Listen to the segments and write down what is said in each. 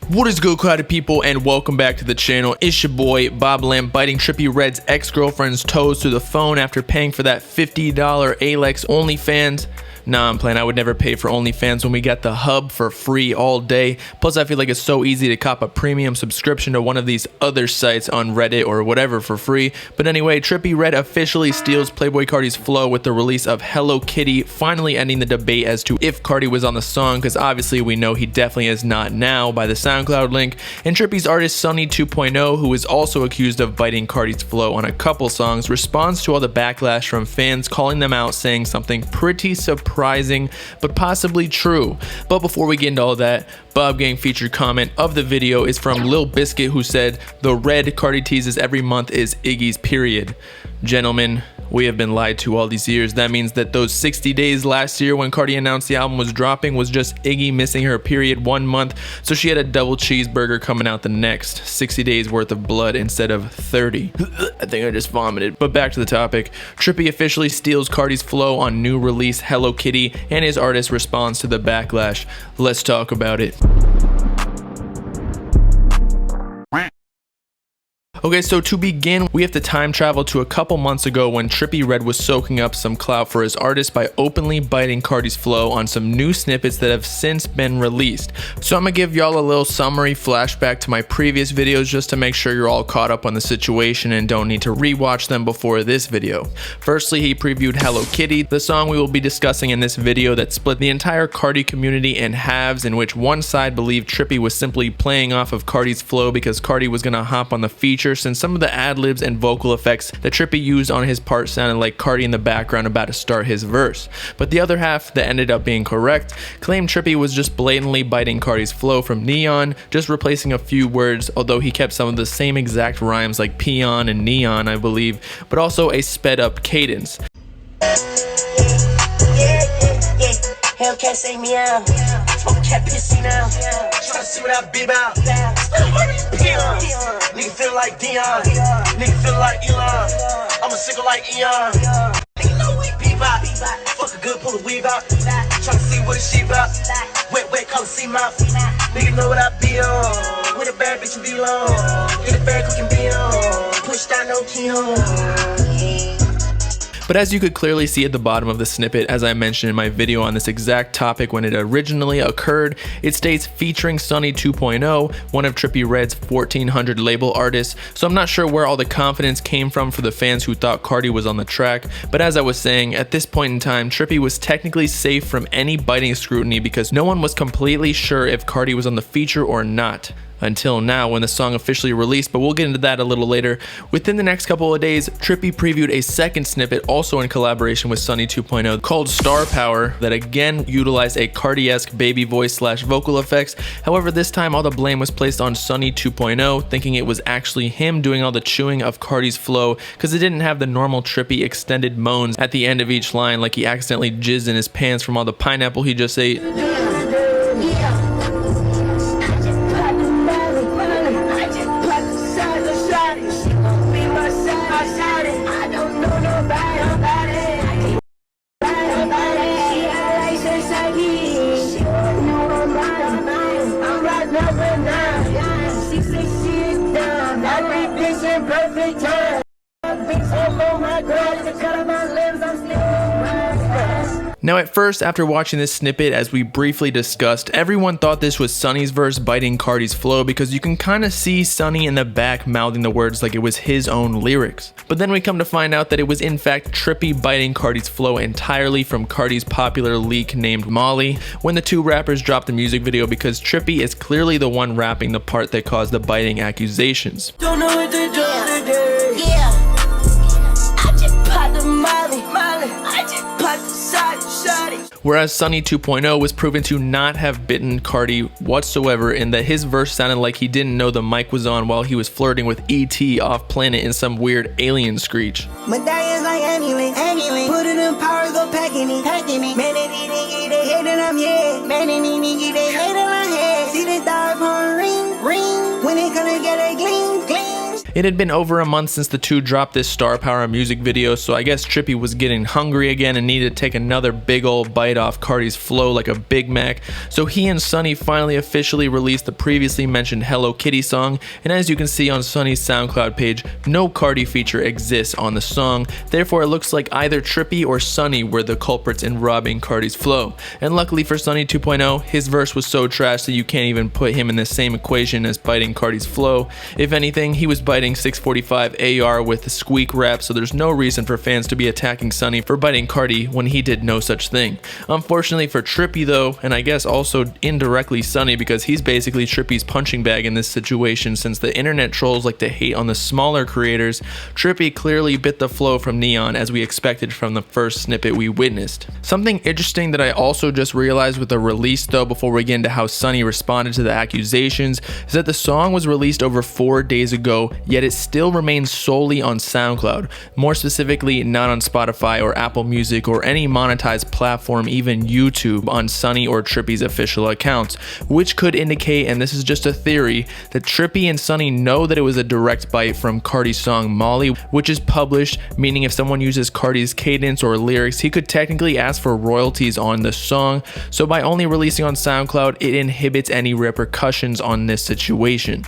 What is good, crowded people, and welcome back to the channel. It's your boy Bobbalam, biting Trippie Redd's ex-girlfriend's toes through the phone after paying for that $50 Alex OnlyFans. Nah, I'm playing. I would never pay for OnlyFans when we got the hub for free all day. Plus, I feel like it's so easy to cop a premium subscription to one of these other sites on Reddit or whatever for free. But anyway, Trippie Redd officially steals Playboi Carti's flow with the release of Hello Kitty, finally ending the debate as to if Carti was on the song, because obviously we know he definitely is not now by the SoundCloud link. And Trippie's artist Sunny 2.0, who is also accused of biting Carti's flow on a couple songs, responds to all the backlash from fans, calling them out, saying something pretty surprising but possibly true. But before we get into all that, Bob Gang featured comment of the video is from Lil Biscuit, who said, "The red Carti teases every month is Iggy's period." Gentlemen, we have been lied to all these years. That means that those 60 days last year when Carti announced the album was dropping was just Iggy missing her period 1 month, so she had a double cheeseburger coming out the next 60 days worth of blood instead of 30. I think I just vomited. But back to the topic. Trippie officially steals Carti's flow on new release Hello Kitty, and his artist responds to the backlash. Let's talk about it. Okay, so to begin, we have to time travel to a couple months ago when Trippie Redd was soaking up some clout for his artist by openly biting Carti's flow on some new snippets that have since been released. So I'm gonna give y'all a little summary flashback to my previous videos just to make sure you're all caught up on the situation and don't need to rewatch them before this video. Firstly, he previewed Hello Kitty, the song we will be discussing in this video that split the entire Carti community in halves, in which one side believed Trippie was simply playing off of Carti's flow because Carti was gonna hop on the feature, since some of the ad-libs and vocal effects that Trippie used on his part sounded like Carti in the background about to start his verse. But the other half, that ended up being correct, claimed Trippie was just blatantly biting Carti's flow from Neon, just replacing a few words, although he kept some of the same exact rhymes like peon and neon, I believe, but also a sped up cadence. Hellcat say meow, smoke cat pissy now. Tryna see what I be about. Nigga feel like Dion, nigga feel like Elon. I'm a sickle like Eon. Nigga know we be about. Fuck a good, pull a weave out. Tryna see what she about. Wet, call a sea mouth. Nigga know what I be on. With a bad bitch and be long. Get a bad cooking be on. Push down no key on. But as you could clearly see at the bottom of the snippet, as I mentioned in my video on this exact topic when it originally occurred, it states featuring Sunny 2.0, one of Trippie Redd's 1400 label artists. So I'm not sure where all the confidence came from for the fans who thought Carti was on the track, but as I was saying, at this point in time, Trippie was technically safe from any biting scrutiny because no one was completely sure if Carti was on the feature or not. Until now when the song officially released, but we'll get into that a little later. Within the next couple of days, Trippie previewed a second snippet also in collaboration with Sunny 2.0 called Star Power that again utilized a Carti-esque baby voice / vocal effects. However, this time all the blame was placed on Sunny 2.0, thinking it was actually him doing all the chewing of Carti's flow because it didn't have the normal Trippie extended moans at the end of each line like he accidentally jizzed in his pants from all the pineapple he just ate. Now at first, after watching this snippet, as we briefly discussed, everyone thought this was Sunny's verse biting Carti's flow because you can kind of see Sunny in the back mouthing the words like it was his own lyrics. But then we come to find out that it was in fact Trippie biting Carti's flow entirely from Carti's popular leak named Molly when the two rappers dropped the music video, because Trippie is clearly the one rapping the part that caused the biting accusations. Don't know what to do today. Yeah, I just popped the Molly. I just popped the shotty. Whereas Sunny 2.0 was proven to not have bitten Carti whatsoever, in that his verse sounded like he didn't know the mic was on while he was flirting with E.T. off planet in some weird alien screech. Medallions like anyway. Put it in power, go packing me. Man, they hate that I'm here. Man, they hate that I'm here. See the dog on ring. When it come together, gleam. It had been over a month since the two dropped this Star Power music video, so I guess Trippie was getting hungry again and needed to take another big ol' bite off Carti's flow like a Big Mac, so he and Sonny finally officially released the previously mentioned Hello Kitty song, and as you can see on Sonny's SoundCloud page, no Carti feature exists on the song, therefore it looks like either Trippie or Sonny were the culprits in robbing Carti's flow. And luckily for Sonny 2.0, his verse was so trash that you can't even put him in the same equation as biting Carti's flow. If anything, he was biting 645 AR with the squeak rap, so there's no reason for fans to be attacking Sonny for biting Carti when he did no such thing. Unfortunately for Trippie though, and I guess also indirectly Sonny, because he's basically Trippie's punching bag in this situation since the internet trolls like to hate on the smaller creators, Trippie clearly bit the flow from Neon as we expected from the first snippet we witnessed. Something interesting that I also just realized with the release though, before we get into how Sonny responded to the accusations, is that the song was released over 4 days ago, yet it still remains solely on SoundCloud, more specifically not on Spotify or Apple Music or any monetized platform, even YouTube, on Sonny or Trippie's official accounts, which could indicate, and this is just a theory, that Trippie and Sonny know that it was a direct bite from Carti's song Molly, which is published, meaning if someone uses Carti's cadence or lyrics, he could technically ask for royalties on the song, so by only releasing on SoundCloud, it inhibits any repercussions on this situation.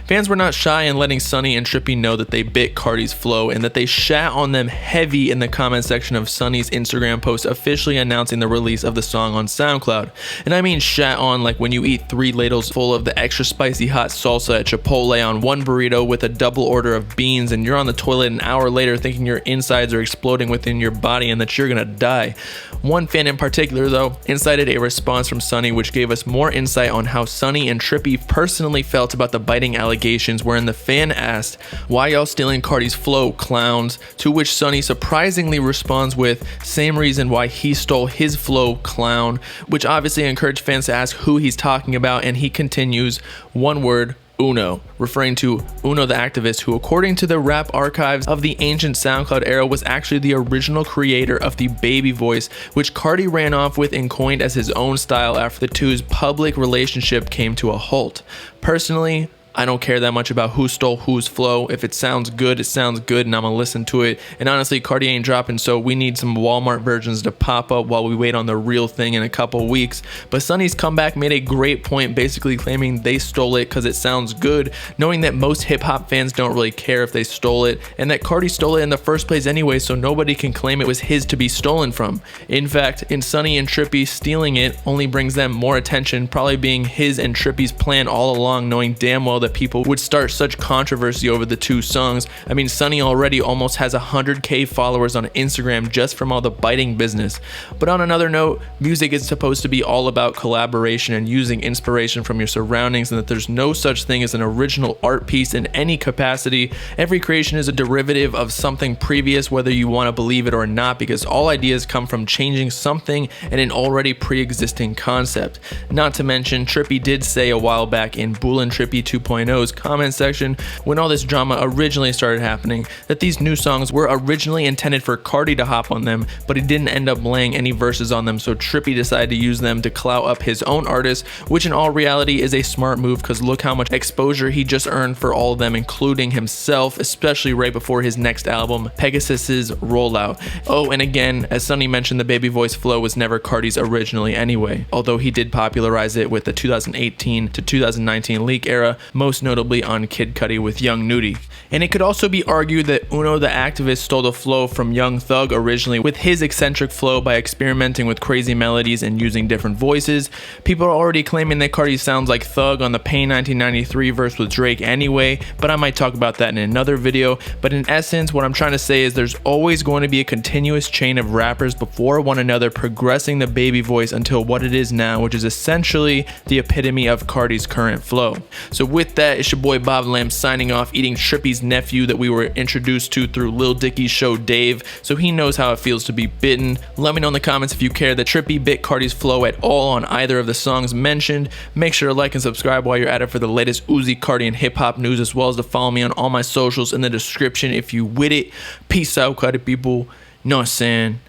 Fans were not shy in letting Sonny and Trippie know that they bit Carti's flow and that they shat on them heavy in the comment section of Sonny's Instagram post officially announcing the release of the song on SoundCloud. And I mean shat on like when you eat 3 ladles full of the extra spicy hot salsa at Chipotle on one burrito with a double order of beans, and you're on the toilet an hour later thinking your insides are exploding within your body and that you're gonna die. One fan in particular though incited a response from Sonny which gave us more insight on how Sonny and Trippie personally felt about the biting allegations, wherein the fan asked, "Why y'all stealing Carti's flow, clowns?" To which Sonny surprisingly responds with, "Same reason why he stole his flow, clown," which obviously encouraged fans to ask who he's talking about, and he continues, one word, Uno, referring to Uno the activist, who according to the rap archives of the ancient SoundCloud era was actually the original creator of the baby voice, which Carti ran off with and coined as his own style after the two's public relationship came to a halt. Personally, I don't care that much about who stole whose flow. If it sounds good, it sounds good, and I'm gonna listen to it. And honestly, Carti ain't dropping, so we need some Walmart versions to pop up while we wait on the real thing in a couple weeks. But Sonny's comeback made a great point, basically claiming they stole it because it sounds good, knowing that most hip-hop fans don't really care if they stole it, and that Carti stole it in the first place anyway, so nobody can claim it was his to be stolen from. In fact, in Sonny and Trippie stealing it only brings them more attention, probably being his and Trippie's plan all along, knowing damn well that people would start such controversy over the two songs. I mean, Sonny already almost has 100k followers on Instagram just from all the biting business. But on another note, music is supposed to be all about collaboration and using inspiration from your surroundings, and that there's no such thing as an original art piece in any capacity. Every creation is a derivative of something previous, whether you want to believe it or not, because all ideas come from changing something in an already pre-existing concept. Not to mention, Trippie did say a while back in Bobbalam Trippie 2.0's comment section, when all this drama originally started happening, that these new songs were originally intended for Carti to hop on them, but he didn't end up laying any verses on them, so Trippie decided to use them to clout up his own artist, which in all reality is a smart move because look how much exposure he just earned for all of them, including himself, especially right before his next album, Pegasus's rollout. Oh, and again, as Sonny mentioned, the baby voice flow was never Carti's originally anyway, although he did popularize it with the 2018 to 2019 leak era, most notably on Kid Cudi with Young Nudy. And it could also be argued that Uno the activist stole the flow from Young Thug originally with his eccentric flow by experimenting with crazy melodies and using different voices. People are already claiming that Carti sounds like Thug on the Pain 1993 verse with Drake anyway, but I might talk about that in another video. But in essence, what I'm trying to say is there's always going to be a continuous chain of rappers before one another progressing the baby voice until what it is now, which is essentially the epitome of Carti's current flow. So with that, it's your boy Bobbalam signing off, eating Trippie's nephew that we were introduced to through Lil Dicky's show Dave, so he knows how it feels to be bitten. Let me know in the comments if you care that Trippie bit Carti's flow at all on either of the songs mentioned. Make sure to like and subscribe while you're at it for the latest Uzi, Carti, and hip-hop news, as well as to follow me on all my socials in the description if you with it. Peace out, Carti people. Know what I'm saying?